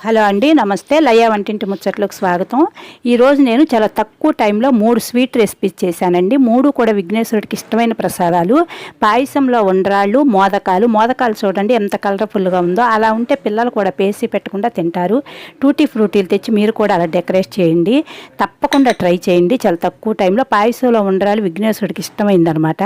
Hello అండి, నమస్తే. లయ వంటింటి ముచ్చట్లకు స్వాగతం. ఈరోజు నేను చాలా తక్కువ టైంలో 3 స్వీట్ రెసిపీస్ చేశానండి. 3 కూడా విఘ్నేశ్వరుడికి ఇష్టమైన ప్రసాదాలు. పాయసంలో ఉండ్రాళ్ళు, మోదకాలు చూడండి ఎంత కలర్ఫుల్గా ఉందో. అలా ఉంటే పిల్లలు కూడా పేసి పెట్టకుండా తింటారు. టూటీ ఫ్రూటీలు తెచ్చి మీరు కూడా అలా డెకరేట్ చేయండి. తప్పకుండా ట్రై చేయండి. చాలా తక్కువ టైంలో పాయసంలో ఉండ్రాళ్ళు విఘ్నేశ్వరుడికి ఇష్టమైందనమాట.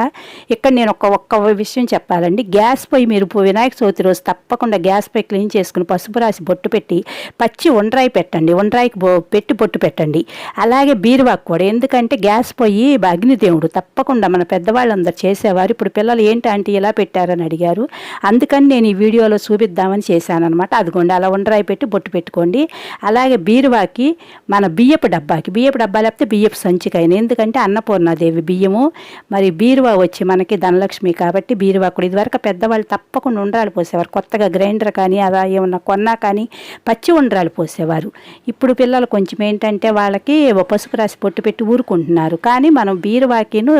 ఇక్కడ నేను ఒక్క విషయం చెప్పాలండి. గ్యాస్ పొయ్యి మీరు వినాయక చవితి రోజు తప్పకుండా గ్యాస్ పొయ్యి క్లీన్ చేసుకుని పసుపు రాసి బొట్టు పెట్టి పచ్చి ఉండ్రాయి పెట్టండి. ఉండ్రాయికి పెట్టి బొట్టు పెట్టండి. అలాగే బీరువాకు కూడా, ఎందుకంటే గ్యాస్ పొయ్యి అగ్నిదేవుడు. తప్పకుండా మన పెద్దవాళ్ళందరూ చేసేవారు. ఇప్పుడు పిల్లలు ఏంటి ఆంటీ ఇలా పెట్టారని అడిగారు. అందుకని నేను ఈ వీడియోలో చూపిద్దామని చేశానమాట. అదిగోండి అలా ఉండ్రాయి పెట్టి బొట్టు పెట్టుకోండి. అలాగే బీరువాకి మన బియ్యపు డబ్బా లేకపోతే బియ్యపు సంచికైనా, ఎందుకంటే అన్నపూర్ణాదేవి బియ్యము. మరి బీరువా వచ్చి మనకి ధనలక్ష్మి కాబట్టి బీరువా కూడా. ఇదివరకు పెద్దవాళ్ళు తప్పకుండా ఉండ్రాలు పోసేవారు. కొత్తగా గ్రైండర్ కానీ అలా ఏమన్నా కొన్నా కానీ పచ్చి ఉండ్రాలు పోసేవారు. ఇప్పుడు పిల్లలు కొంచెం ఏంటంటే వాళ్ళకి పసుపు రాసి పొట్టు పెట్టి ఊరుకుంటున్నారు. కానీ మనం బీరువాకిను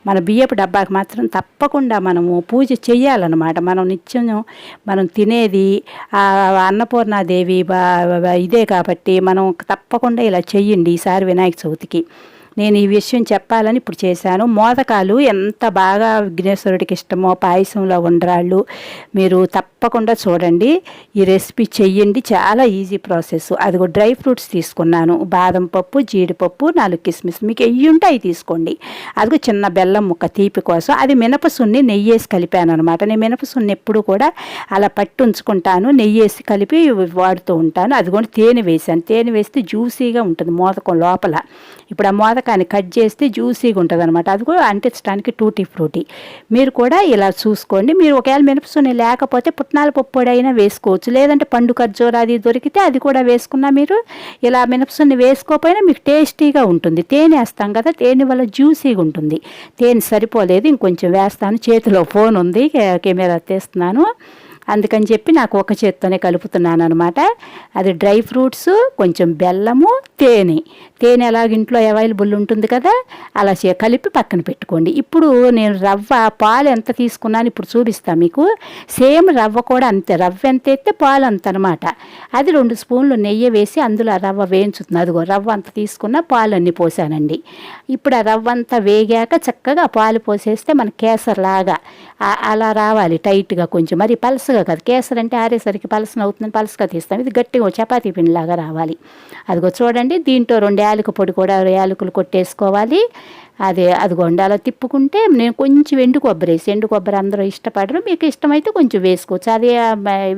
మన బియ్యపు డబ్బాకి మాత్రం తప్పకుండా మనము పూజ చెయ్యాలన్నమాట. మనం నిత్యం మనం తినేది అన్నపూర్ణాదేవి ఇదే కాబట్టి మనం తప్పకుండా ఇలా చెయ్యండి ఈసారి వినాయక చవితికి. నేను ఈ విషయం చెప్పాలని ఇప్పుడు చేశాను. మోదకాలు ఎంత బాగా విఘ్నేశ్వరుడికి ఇష్టమో, పాయసంలో ఉండ్రాళ్ళు మీరు తప్పకుండా చూడండి. ఈ రెసిపీ చెయ్యండి. చాలా ఈజీ ప్రాసెస్. అదిగో డ్రై ఫ్రూట్స్ తీసుకున్నాను. బాదం పప్పు, జీడిపప్పు, 4 కిస్మిస్. మీకు ఎయ్యి ఉంటే అవి తీసుకోండి. అదిగో చిన్న బెల్లం ముక్క తీపి కోసం. అది మినపసున్ని నెయ్యి వేసి కలిపాను అనమాట. నేను మినపసున్ని ఎప్పుడు కూడా అలా పట్టి ఉంచుకుంటాను. నెయ్యి వేసి కలిపి వాడుతూ ఉంటాను. అదిగోండి తేనె వేసాను. తేనె వేస్తే జ్యూసీగా ఉంటుంది మోదకం లోపల. ఇప్పుడు ఆ మోదకాన్ని కట్ చేస్తే జ్యూసీగా ఉంటుంది అనమాట. అది కూడా అంటించడానికి టూటీ ఫ్రూటీ. మీరు కూడా ఇలా చూసుకోండి. మీరు ఒకవేళ మినపసున్ని లేకపోతే పుట్నాల పప్పు అయినా వేసుకోవచ్చు. లేదంటే పండు ఖర్జూర అది దొరికితే అది కూడా వేసుకున్నా మీరు ఇలా మినపసున్ని వేసుకోకపోయినా మీకు టేస్టీగా ఉంటుంది. తేనె వేస్తాం కదా, తేనె వల్ల జ్యూసీగా ఉంటుంది. తేనె సరిపోలేదు, ఇంకొంచెం వేస్తాను. చేతిలో ఫోన్ ఉంది, కెమెరా తీస్తున్నాను. అందుకని చెప్పి నాకు ఒక చేత్తోనే కలుపుతున్నాను అనమాట. అది డ్రై ఫ్రూట్స్, కొంచెం బెల్లము, తేనె ఎలాగ ఇంట్లో అవైలబుల్ ఉంటుంది కదా, అలా కలిపి పక్కన పెట్టుకోండి. ఇప్పుడు నేను పాలు ఎంత తీసుకున్నాను ఇప్పుడు చూపిస్తాను మీకు. సేమ్ రవ్వ కూడా అంతే. రవ్వ ఎంత అయితే పాలు అంత అనమాట. అది 2 స్పూన్లు నెయ్యి వేసి అందులో ఆ రవ్వ వేయించుతుంది. అదిగో రవ్వ అంత తీసుకున్న పాలు అన్నీ పోసానండి. ఇప్పుడు ఆ రవ్వ అంతా వేగాక చక్కగా పాలు పోసేస్తే మన కేసర్ లాగా అలా రావాలి టైట్గా. కొంచెం మరి పలసగా కాదు. కేసర్ అంటే ఆరేసరికి పలసన అవుతుందని పలసగా తీస్తాం. ఇది గట్టిగా చపాతీ పిండిలాగా రావాలి. అదిగో చూడండి. దీంట్లో 2 యాలకుల పొడి కూడా, యాలకులు కొట్టేసుకోవాలి. అదిగోండి అలా తిప్పుకుంటే. నేను కొంచెం ఎండు కొబ్బరి అందరూ ఇష్టపడరు. మీకు ఇష్టమైతే కొంచెం వేసుకోవచ్చు. అది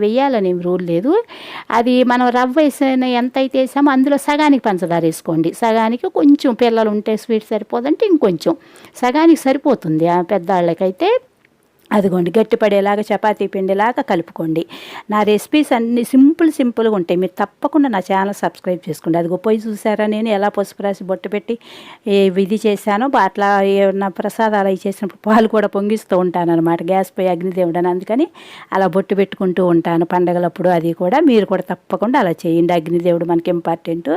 వేయాలని రూల్ లేదు. అది మనం రవ్వ వేసిన ఎంత అయితే వేసామో అందులో సగానికి పంచదార వేసుకోండి. సగానికి కొంచెం పిల్లలు ఉంటే స్వీట్ సరిపోదంటే ఇంకొంచెం, సగానికి సరిపోతుంది పెద్దవాళ్ళకైతే. అదిగోండి గట్టిపడేలాగా చపాతీ పిండిలాగా కలుపుకోండి. నా రెసిపీస్ అన్నీ సింపుల్గా ఉంటాయి. మీరు తప్పకుండా నా ఛానల్ సబ్స్క్రైబ్ చేసుకోండి. అదిగో పోయి చూసారా నేను ఎలా పసుపు రాసి బొట్టు పెట్టి ఇది చేశానో. అట్లా నా ప్రసాదాలు అవి చేసినప్పుడు పాలు కూడా పొంగిస్తూ ఉంటాను అనమాట. గ్యాస్ పై అగ్నిదేవుడు అని, అందుకని అలా బొట్టు పెట్టుకుంటూ ఉంటాను పండగలప్పుడు. అది కూడా మీరు కూడా తప్పకుండా అలా చేయండి. అగ్నిదేవుడు మనకి ఇంపార్టెంట్.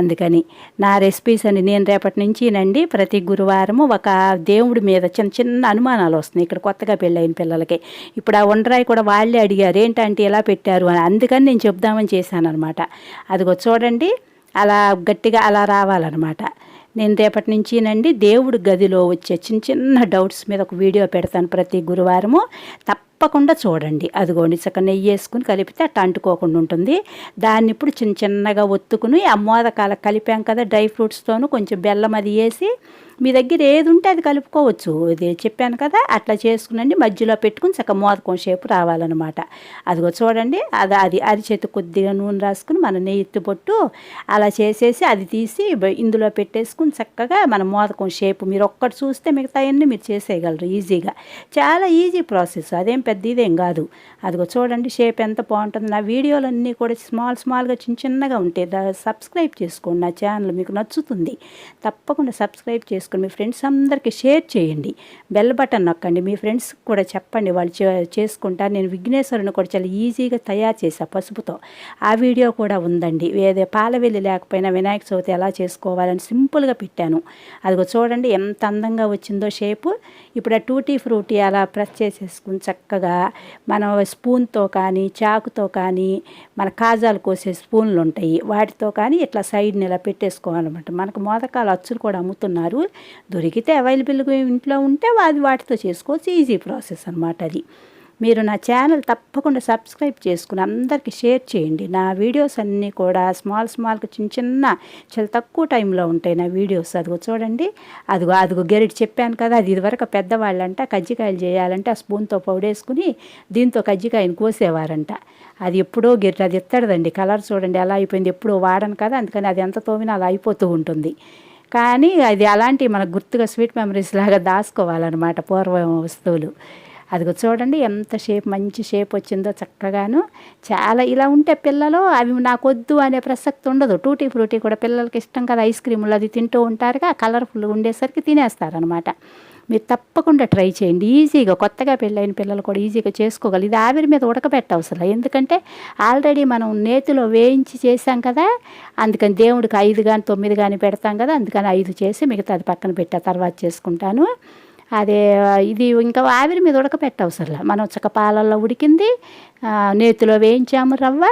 అందుకని నా రెసిపీస్ అని నేను రేపటి నుంచినండి ప్రతి గురువారము ఒక దేవుడి మీద చిన్న అనుమానాలు వస్తున్నాయి ఇక్కడ కొత్తగా పెళ్ళైన పిల్లలకి. ఇప్పుడు ఆ ఉండ్రాయి కూడా వాళ్ళే అడిగారు, ఏంటంటే ఎలా పెట్టారు అని. అందుకని నేను చెప్దామని చేశాను అనమాట. అదిగో చూడండి అలా గట్టిగా అలా రావాలన్నమాట. నేను రేపటి నుంచినండి దేవుడి గదిలో వచ్చే చిన్న డౌట్స్ మీద ఒక వీడియో పెడతాను ప్రతి గురువారము. తప్పకుండా చూడండి. అదిగోండి చక్కగా నెయ్యి వేసుకుని కలిపితే అట్లా అంటుకోకుండా ఉంటుంది. దాన్ని ఇప్పుడు చిన్నగా ఒత్తుకుని ఆ మోదకాలకు కలిపాం కదా డ్రై ఫ్రూట్స్తోనూ కొంచెం బెల్లం అది వేసి, మీ దగ్గర ఏది ఉంటే అది కలుపుకోవచ్చు. ఇది చెప్పాను కదా, అట్లా చేసుకునండి. మధ్యలో పెట్టుకుని చక్కగా మోదకం షేపు రావాలన్నమాట. అదిగో చూడండి అది అరిచేతి కొద్దిగా నూనె రాసుకుని మన నెయ్యి పొట్టు అలా చేసేసి అది తీసి ఇందులో పెట్టేసుకుని చక్కగా మన మోదకం షేపు మీరు ఒక్కటి చూస్తే మిగతా అన్నీ మీరు చేసేయగలరు ఈజీగా. చాలా ఈజీ ప్రాసెస్, అదేం పెద్ద ఇదేం కాదు. అదిగో చూడండి షేప్ ఎంత బాగుంటుంది. నా వీడియోలన్నీ కూడా స్మాల్గా చిన్నగా ఉంటాయి. సబ్స్క్రైబ్ చేసుకోండి నా ఛానల్, మీకు నచ్చుతుంది. తప్పకుండా సబ్స్క్రైబ్ చేసుకోండి. మీ ఫ్రెండ్స్ అందరికీ షేర్ చేయండి. బెల్ బటన్ నొక్కండి. మీ ఫ్రెండ్స్కి కూడా చెప్పండి, వాళ్ళు చేసుకుంటారు. నేను విఘ్నేశ్వరుని కూడా చాలా ఈజీగా తయారు చేశాను పసుపుతో. ఆ వీడియో కూడా ఉందండి. పాలవెల్లి లేకపోయినా వినాయక చవితి ఎలా చేసుకోవాలని సింపుల్గా పెట్టాను. అదిగో చూడండి ఎంత అందంగా వచ్చిందో షేపు. ఇప్పుడు ఆ టూటీ ఫ్రూటీ అలా ప్రెస్ చేసేసుకుని చక్కగా చక్కగా మనం స్పూన్తో కానీ చాకుతో కానీ మన కాజాలు కోసే స్పూన్లు ఉంటాయి, వాటితో కానీ ఇట్లా సైడ్ని ఇలా పెట్టేసుకోవాలన్నమాట. మనకు మోదకాలు అచ్చులు కూడా అమ్ముతున్నారు, దొరికితే అవైలబుల్గా ఇంట్లో ఉంటే వాటితో చేసుకోవచ్చు. ఈజీ ప్రాసెస్ అనమాట అది. మీరు నా ఛానల్ తప్పకుండా సబ్స్క్రైబ్ చేసుకుని అందరికీ షేర్ చేయండి. నా వీడియోస్ అన్నీ కూడా స్మాల్గా చిన్న చాలా తక్కువ టైంలో ఉంటాయి నా వీడియోస్. అదిగో చూడండి, అదిగో గెరిటి చెప్పాను కదా, అది ఇదివరకు పెద్దవాళ్ళంట కజ్జికాయలు చేయాలంటే ఆ స్పూన్తో పౌడేసుకుని దీంతో కజ్జికాయని కోసేవారంట. అది ఎప్పుడో గెరిటి, అది ఎత్తడదండి. కలర్ చూడండి ఎలా అయిపోయింది, ఎప్పుడో వాడను కదా, అందుకని అది ఎంత తోమినా అలా అయిపోతూ ఉంటుంది. కానీ అది అలాంటివి మనకు గుర్తుగా స్వీట్ మెమరీస్ లాగా దాచుకోవాలన్నమాట పూర్వం వస్తువులు. అదిగో చూడండి ఎంత మంచి షేప్ వచ్చిందో చక్కగాను. చాలా ఇలా ఉంటే పిల్లలు అవి నాకు వద్దు అనే ప్రసక్తి ఉండదు. టూటీ ఫ్రూటీ కూడా పిల్లలకి ఇష్టం కదా, ఐస్ క్రీములు అది తింటూ ఉంటారుగా, కలర్ఫుల్గా ఉండేసరికి తినేస్తారనమాట. మీరు తప్పకుండా ట్రై చేయండి. ఈజీగా కొత్తగా పెళ్ళైన పిల్లలు కూడా ఈజీగా చేసుకోగలరు. ఇది ఆవిరి మీద ఉడకబెట్టవసరం, ఎందుకంటే ఆల్రెడీ మనం నేతిలో వేయించి చేసాం కదా, అందుకని దేవుడికి 5 కానీ 9 కానీ పెడతాం కదా, అందుకని 5 చేసి మిగతా అది పక్కన పెట్టా తర్వాత చేసుకుంటాను. అదే ఇది ఇంకా ఆవిరి మీద ఉడకపెట్టవసరం, మనం చక్క పాలల్లో ఉడికింది, నేతిలో వేయించాము రవ్వ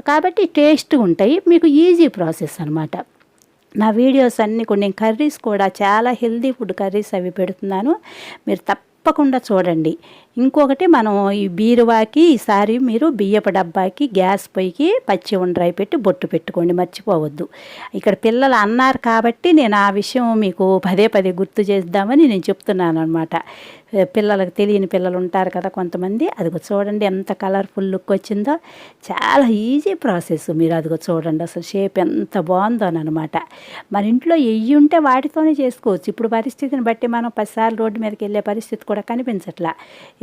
కాబట్టి టేస్ట్గా ఉంటాయి. మీకు ఈజీ ప్రాసెస్ అనమాట. నా వీడియోస్ అన్నీ కూడా నేను కర్రీస్ కూడా చాలా హెల్దీ ఫుడ్ కర్రీస్ అవి పెడుతున్నాను, మీరు తప్పకుండా చూడండి. ఇంకొకటి మనం ఈ బీరువాకి ఈసారి మీరు బియ్యపు డబ్బాకి గ్యాస్ పొయ్యికి పచ్చి ఉండ్రాయి పెట్టి బొట్టు పెట్టుకోండి, మర్చిపోవద్దు. ఇక్కడ పిల్లలు అన్నారు కాబట్టి నేను ఆ విషయం మీకు పదే గుర్తు చేద్దామని నేను చెప్తున్నాను అనమాట. పిల్లలకు తెలియని పిల్లలు ఉంటారు కదా కొంతమంది. అదిగో చూడండి ఎంత కలర్ఫుల్ లుక్ వచ్చిందో, చాలా ఈజీ ప్రాసెస్. మీరు అదిగో చూడండి అసలు షేప్ ఎంత బాగుందో అనమాట. మన ఇంట్లో ఎయ్యి ఉంటే వాటితోనే చేసుకోవచ్చు. ఇప్పుడు పరిస్థితిని బట్టి మనం 10 సార్లు రోడ్డు మీదకి వెళ్ళే పరిస్థితి కూడా కనిపించట్లా.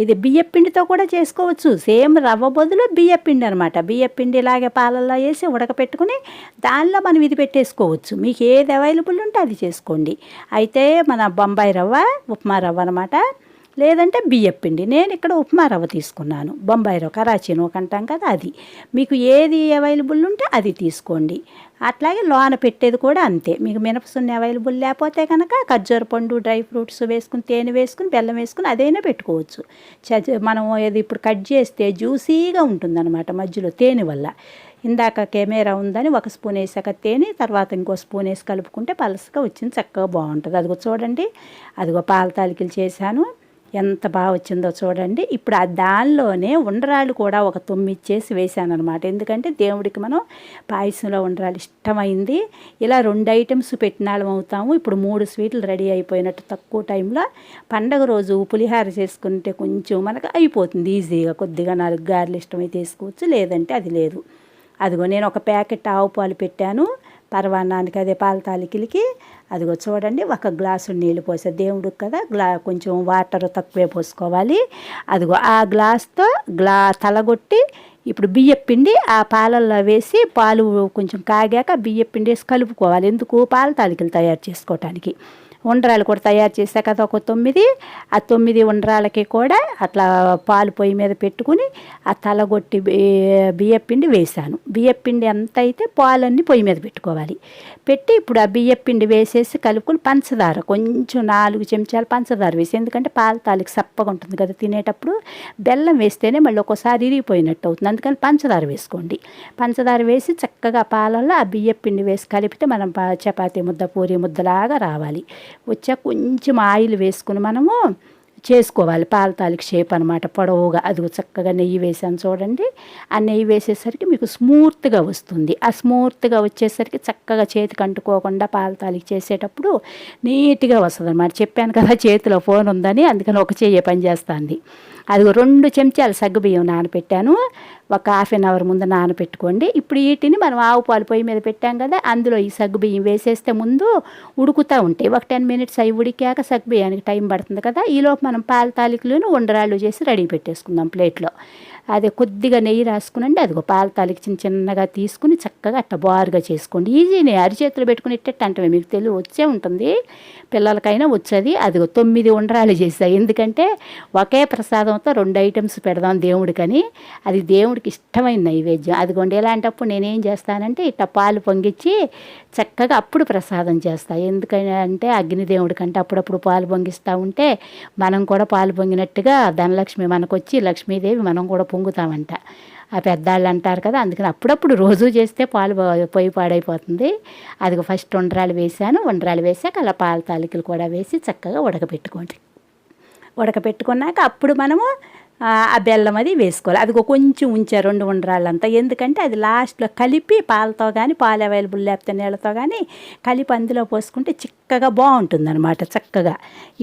ఇది బియ్యపిండితో కూడా చేసుకోవచ్చు, సేమ్ రవ్వ బదులు బియ్యపిండి అనమాట. బియ్యపిండి ఇలాగే పాలల్లో వేసి ఉడకపెట్టుకుని దానిలో మనం ఇది పెట్టేసుకోవచ్చు. మీకు ఏది అవైలబుల్ ఉంటే అది చేసుకోండి. అయితే మన బొంబాయి రవ్వ, ఉప్మా రవ్వ అనమాట, లేదంటే బియ్యపిండి. నేను ఇక్కడ ఉప్మా రవ్వ తీసుకున్నాను, బొంబాయి రవ్వ కరాచీ నూక అంటాం కదా, అది మీకు ఏది అవైలబుల్ ఉంటే అది తీసుకోండి. అట్లాగే లోన పెట్టేది కూడా అంతే. మీకు మినపసున్ని అవైలబుల్ లేకపోతే కనుక ఖర్జూర పండు, డ్రై ఫ్రూట్స్ వేసుకుని, తేనె వేసుకుని, బెల్లం వేసుకుని అదైనా పెట్టుకోవచ్చు. మనం ఇది ఇప్పుడు కట్ చేస్తే జ్యూసీగా ఉంటుందన్నమాట మధ్యలో తేనె వల్ల. ఇందాక కెమెరా ఉందని 1 స్పూన్ వేసాక తేనె, తర్వాత ఇంకో స్పూన్ వేసి కలుపుకుంటే పలసగా వచ్చింది, చక్కగా బాగుంటుంది. అదిగో చూడండి, అదిగో పాల తాలికలు చేశాను, ఎంత బాగా వచ్చిందో చూడండి. ఇప్పుడు ఆ దానిలోనే ఉండ్రాళ్ళు కూడా ఒక 9 చేసి వేసాను అనమాట. ఎందుకంటే దేవుడికి మనం పాయసంలో ఉండ్రాళ్ళు ఇష్టమైంది. ఇలా 2 ఐటమ్స్ పెట్టినాళ్ళం అవుతాము. ఇప్పుడు 3 స్వీట్లు రెడీ అయిపోయినట్టు తక్కువ టైంలో. పండగ రోజు పులిహార చేసుకుంటే కొంచెం మనకు అయిపోతుంది ఈజీగా. కొద్దిగా 4 గారెలు ఇష్టమైతే వేసుకోవచ్చు, లేదంటే అది లేదు. అదిగో నేను ఒక ప్యాకెట్ ఆవు పాలు పెట్టాను పరవాన్నానికి, అదే పాల తాలికలకి. అదిగో చూడండి 1 గ్లాసు నీళ్ళు పోసే, దేవుడికి కదా కొంచెం వాటర్ తక్కువే పోసుకోవాలి. అదిగో ఆ గ్లాస్తో తలగొట్టి ఇప్పుడు బియ్యపిండి ఆ పాలల్లో వేసి, పాలు కొంచెం కాగాక బియ్యపిండి వేసి కలుపుకోవాలి. ఎందుకు? పాల తాలికలు తయారు చేసుకోవటానికి. ఉండ్రాలు కూడా తయారు చేశాక అది ఒక 9, ఆ 9 ఉండ్రాలకి కూడా అట్లా పాలు పొయ్యి మీద పెట్టుకుని ఆ తలగొట్టి బియ్యపిండి వేసాను. బియ్యపిండి ఎంత అయితే పాలన్నీ పొయ్యి మీద పెట్టుకోవాలి. పెట్టి ఇప్పుడు ఆ బియ్యపిండి వేసేసి కలుపుకొని పంచదార కొంచెం 4 చెంచాలు పంచదార వేసి, ఎందుకంటే పాల తాలికి సప్పగా ఉంటుంది కదా తినేటప్పుడు. బెల్లం వేస్తేనే మళ్ళీ ఒక్కోసారి ఇరిగిపోయినట్టు అవుతుంది, అందుకని పంచదార వేసుకోండి. పంచదార వేసి చక్కగా పాలల్లో ఆ బియ్యపిండి వేసి కలిపితే మనం చపాతీ ముద్ద, పూరి ముద్దలాగా రావాలి. వచ్చాక కొంచెం ఆయిల్ వేసుకుని మనము చేసుకోవాలి. పాల తాలిక షేప్ అనమాట, పొడవుగా. అది చక్కగా నెయ్యి వేసాను చూడండి. ఆ నెయ్యి వేసేసరికి మీకు స్మూత్గా వస్తుంది. ఆ స్మూత్గా వచ్చేసరికి చక్కగా చేతికి అంటుకోకుండా పాల తాలిక చేసేటప్పుడు నీట్గా వస్తుంది అనమాట. చెప్పాను కదా చేతిలో ఫోన్ ఉందని, అందుకని ఒక చెయ్యి పని చేస్తుంది. అది 2 చెంచాలు సగ్గుబియ్యం నానబెట్టాను, ఒక ½ అన్ అవర్ ముందు నానబెట్టుకోండి. ఇప్పుడు వీటిని మనం ఆవు పాలు పొయ్యి మీద పెట్టాం కదా, అందులో ఈ సగ్గుబియ్యం వేసేస్తే ముందు ఉడుకుతూ ఉంటాయి. ఒక 10 మినిట్స్ అవి ఉడికాక సగ్గుబియ్యానికి టైం పడుతుంది కదా, ఈలోపు మనం పాల తాలికలను ఉండ్రాళ్ళు చేసి రెడీ పెట్టేసుకుందాం ప్లేట్లో. అది కొద్దిగా నెయ్యి రాసుకునండి, అదిగో పాల తాలికి చిన్నగా తీసుకుని చక్కగా అట్ట బారుగా చేసుకోండి. ఈజీనే, అరిచేతులు పెట్టుకుని ఇట్టట్టు అంటే మీకు తెలివి వచ్చే ఉంటుంది, పిల్లలకైనా వచ్చేది. అదిగో 9 ఉండ్రాలు చేసాయి, ఎందుకంటే ఒకే ప్రసాదంతో 2 ఐటమ్స్ పెడదాం దేవుడికని. అది దేవుడికి ఇష్టమైన నైవేద్యం. అదిగోండి ఇలాంటప్పుడు నేనేం చేస్తానంటే ఇట్లా పాలు పొంగిచ్చి చక్కగా అప్పుడు ప్రసాదం చేస్తాను. ఎందుకంటే అగ్నిదేవుడి కంటే అప్పుడప్పుడు పాలు పొంగిస్తూ ఉంటే మనం కూడా పాలు పొంగినట్టుగా ధనలక్ష్మి మనకు వచ్చి లక్ష్మీదేవి మనం కూడా పొంగుతామంట. ఆ పెద్దవాళ్ళు అంటారు కదా, అందుకని అప్పుడప్పుడు రోజు చేస్తే పాలు పొయ్యి పాడైపోతుంది. అది ఫస్ట్ ఉండ్రాలు వేసాను, ఉండ్రాలు వేసాక అలా పాల తాలికలు కూడా వేసి చక్కగా ఉడకపెట్టుకోండి. ఉడకపెట్టుకున్నాక అప్పుడు మనము ఆ బెల్లం అది వేసుకోవాలి. అది కొంచెం ఉంచా 2 ఉండ్రాళ్ళంతా, ఎందుకంటే అది లాస్ట్లో కలిపి పాలతో కానీ పాలు అవైలబుల్ లేకపోతే నీళ్ళతో కానీ కలిపి అందులో పోసుకుంటే చిక్కగా బాగుంటుంది అనమాట. చక్కగా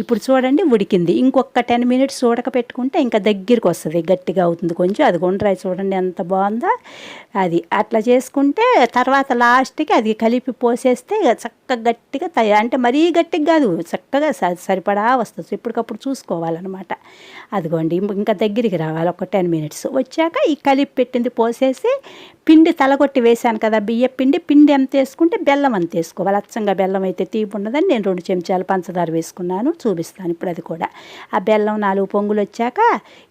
ఇప్పుడు చూడండి ఉడికింది, ఇంకొక 10 మినిట్స్ ఉడకపెట్టుకుంటే ఇంకా దగ్గరికి వస్తుంది, గట్టిగా అవుతుంది కొంచెం. అది ఉండ్రాయి చూడండి ఎంత బాగుందో. అది అట్లా చేసుకుంటే తర్వాత లాస్ట్కి అది కలిపి పోసేస్తే చక్కగా గట్టిగా అంటే మరీ గట్టిగా కాదు, చక్కగా సరిపడా వస్తుంది. ఇప్పటికప్పుడు చూసుకోవాలన్నమాట. అదిగోండి ఇంకా దగ్గరికి రావాలి, ఒక 10 మినిట్స్ వచ్చాక ఈ కలిపి పెట్టింది పోసేసి పిండి తలగొట్టి వేసాను కదా బియ్య పిండి ఎంత వేసుకుంటే బెల్లం అంత వేసుకోవాలి. అచ్చంగా బెల్లం అయితే తీపి ఉండదని నేను 2 చెంచాలు పంచదార వేసుకున్నాను, చూపిస్తాను ఇప్పుడు అది కూడా. ఆ బెల్లం 4 పొంగులు వచ్చాక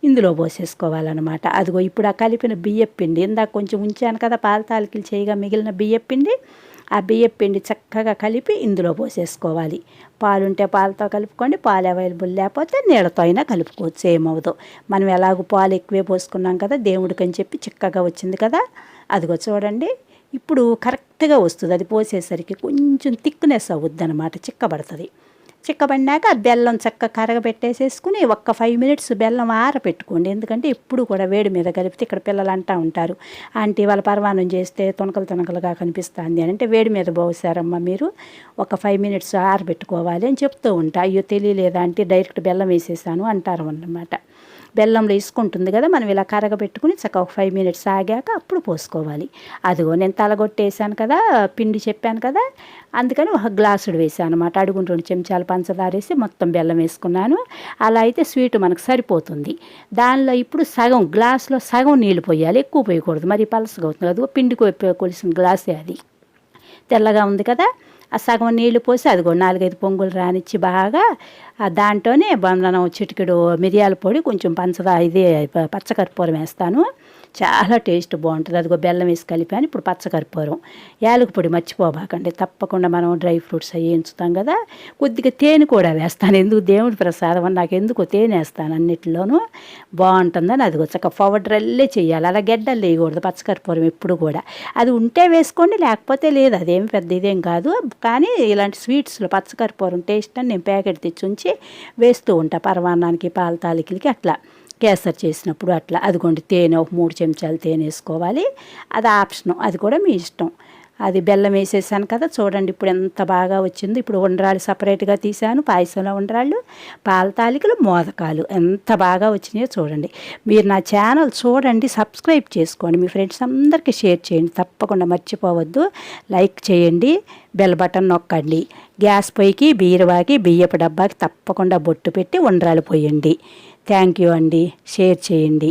ఇందులో పోసేసుకోవాలన్నమాట. అదిగో ఇప్పుడు ఆ కలిపిన బియ్య పిండి ఇందాక కొంచెం ఉంచాను కదా పాల తాలికలు చేయగా మిగిలిన బియ్య పిండి, ఆ బియ్య పిండి చక్కగా కలిపి ఇందులో పోసేసుకోవాలి. పాలుంటే పాలతో కలుపుకోండి, పాలు అవైలబుల్ లేకపోతే నీళ్ళతో అయినా కలుపుకోవచ్చు, ఏమవుదు. మనం ఎలాగో పాలు ఎక్కువే పోసుకున్నాం కదా దేవుడికి అని చెప్పి చిక్కగా వచ్చింది కదా. అదిగో చూడండి ఇప్పుడు కరెక్ట్గా వస్తుంది. అది పోసేసరికి కొంచెం థిక్నెస్ అవుద్ది అనమాట, చిక్కబడుతుంది. చిక్కబడినాక ఆ బెల్లం చక్కగా కరగబెట్టేసేసుకుని ఒక్క 5 మినిట్స్ బెల్లం ఆరబెట్టుకోండి. ఎందుకంటే ఎప్పుడు కూడా వేడి మీద కలిపితే ఇక్కడ పిల్లలు అంటూ ఉంటారు, ఆంటీ వాళ్ళ పరమాణం చేస్తే తొనకలుగా కనిపిస్తుంది అని. అంటే వేడి మీద పోసారమ్మా మీరు, ఒక 5 మినిట్స్ ఆరబెట్టుకోవాలి అని చెప్తూ ఉంటా. అయ్యో తెలియలేదా అంటే డైరెక్ట్ బెల్లం వేసేసాను అంటారు అన్నమాట. బెల్లంలో ఇసుకుంటుంది కదా, మనం ఇలా కరగబెట్టుకుని చక్కగా ఒక 5 మినిట్స్ ఆగాక అప్పుడు పోసుకోవాలి. అదిగో నేను తలగొట్టేసాను కదా పిండి చెప్పాను కదా, అందుకని ఒక గ్లాసుడు వేసాను అనమాట. అడుగున 2 చెంచాలు పంచదార వేసి మొత్తం బెల్లం వేసుకున్నాను. అలా అయితే స్వీట్ మనకు సరిపోతుంది. దానిలో ఇప్పుడు సగం గ్లాసులో సగం నీళ్ళు పోయాలి, ఎక్కువ పోయకూడదు, మరి పలసగా అవుతుంది. అదిగో పిండికి కొలిసిన గ్లాసే అది, తెల్లగా ఉంది కదా. ఆ సగం నీళ్లు పోసి అదిగో 4-5 పొంగులు రానిచ్చి బాగా దాంట్లోనే మనం చిటికెడు మిరియాల పొడి, కొంచెం పంచదార, ఇది పచ్చకర్పూరం వేస్తాను, చాలా టేస్ట్ బాగుంటుంది. అదిగో బెల్లం వేసి కలిపాను. ఇప్పుడు పచ్చకర్పూరం, యాలక పొడి మర్చిపోబాకండి తప్పకుండా. మనం డ్రై ఫ్రూట్స్ అవి ఎంచుతాం కదా, కొద్దిగా తేనె కూడా వేస్తాను, ఎందుకు దేవుడి ప్రసాదం అని నాకు ఎందుకు తేనె వేస్తాను అన్నిటిలోనూ, బాగుంటుందని. అదిగో చక్క పౌడర్లే చేయాలి, అలా గెడ్డలు వేయకూడదు. పచ్చకర్పూరం ఎప్పుడు కూడా అది ఉంటే వేసుకోండి, లేకపోతే లేదు, అదేం పెద్ద ఇదేం కాదు. కానీ ఇలాంటి స్వీట్స్లో పచ్చకర్పూరం టేస్ట్ అని నేను ప్యాకెట్ తెచ్చి ఉంచి వేస్తూ ఉంటా, పరమాన్నానికి పాల తాలికలకి అట్లా కేసరి చేసినప్పుడు అట్లా. అదిగోండి తేనె ఒక 3 చెంచాలు తేనె వేసుకోవాలి, అది ఆప్షను, అది కూడా మీ ఇష్టం. అది బెల్లం వేసేసాను కదా, చూడండి ఇప్పుడు ఎంత బాగా వచ్చింది. ఇప్పుడు ఉండ్రాళ్ళు సపరేట్గా తీసాను, పాయసంలో ఉండ్రాళ్ళు, పాల తాలికలు, మోదకాలు ఎంత బాగా వచ్చినాయో చూడండి. మీరు నా ఛానల్ చూడండి, సబ్స్క్రైబ్ చేసుకోండి, మీ ఫ్రెండ్స్ అందరికీ షేర్ చేయండి, తప్పకుండా మర్చిపోవద్దు. లైక్ చేయండి, బెల్ బటన్ నొక్కండి. గ్యాస్ పొయ్యికి బీరువాకి బియ్యపు డబ్బాకి తప్పకుండా బొట్టు పెట్టి ఉండ్రాలు పోయండి. థ్యాంక్ యూ అండి, షేర్ చేయండి.